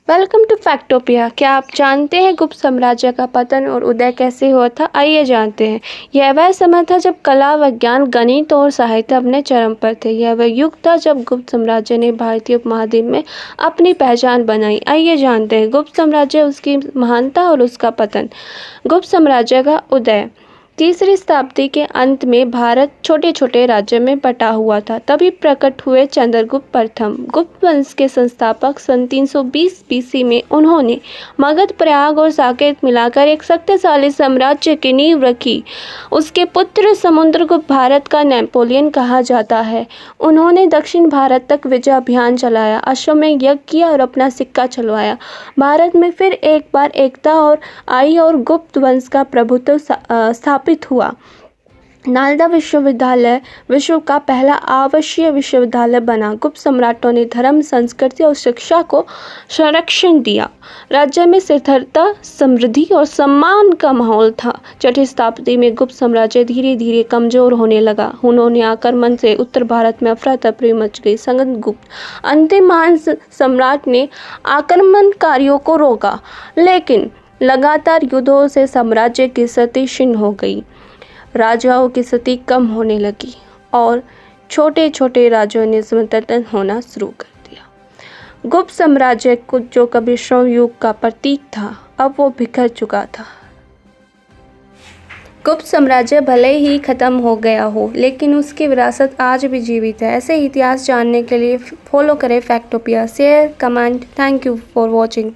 Welcome to फैक्टोपिया। क्या आप जानते हैं गुप्त साम्राज्य का पतन और उदय कैसे हुआ था? आइए जानते हैं। यह वह समय था जब कला, विज्ञान, गणित और साहित्य अपने चरम पर थे। यह वह युग था जब गुप्त साम्राज्य ने भारतीय उपमहाद्वीप में अपनी पहचान बनाई। आइए जानते हैं गुप्त साम्राज्य, उसकी महानता और उसका पतन। गुप्त साम्राज्य का उदय। तीसरी शताब्दी के अंत में भारत छोटे छोटे राज्यों में बटा हुआ था। तभी प्रकट हुए चंद्रगुप्त प्रथम। गुप्त वंश के संस्थापक सन 320 बीसी में उन्होंने मगध, प्रयाग और साकेत मिलाकर एक शक्तिशाली साम्राज्य की नींव रखी। उसके पुत्र समुद्रगुप्त भारत का नेपोलियन कहा जाता है। उन्होंने दक्षिण भारत तक विजय अभियान चलाया, अश्वमेध यज्ञ किया और अपना सिक्का चलवाया। भारत में फिर एक बार एकता और आई और गुप्त वंश का प्रभुत्व स्थापित हुआ। नालंदा विश्वविद्यालय विश्व का पहला आवासीय विश्वविद्यालय बना। गुप्त सम्राटों ने धर्म, संस्कृति और शिक्षा को संरक्षण दिया। राज्य में स्थिरता, समृद्धि और सम्मान का माहौल था। छठी शताब्दी में गुप्त साम्राज्य धीरे धीरे कमजोर होने लगा। उन्होंने आक्रमण से उत्तर भारत में अफरा तफरी मच गई। गुप्त अंतिम महान सम्राट ने आक्रमणकारियों को रोका, लेकिन लगातार युद्धों से साम्राज्य की स्थिति क्षीण हो गई। राजाओं की स्थिति कम होने लगी और छोटे छोटे राज्यों ने समतल होना शुरू कर दिया। गुप्त साम्राज्य को जो कभी स्वर्ण युग का प्रतीक था, अब वो बिखर चुका था। गुप्त साम्राज्य भले ही खत्म हो गया हो, लेकिन उसकी विरासत आज भी जीवित है। ऐसे इतिहास जानने के लिए फॉलो करें Factopia. Share, comment. Thank you for watching.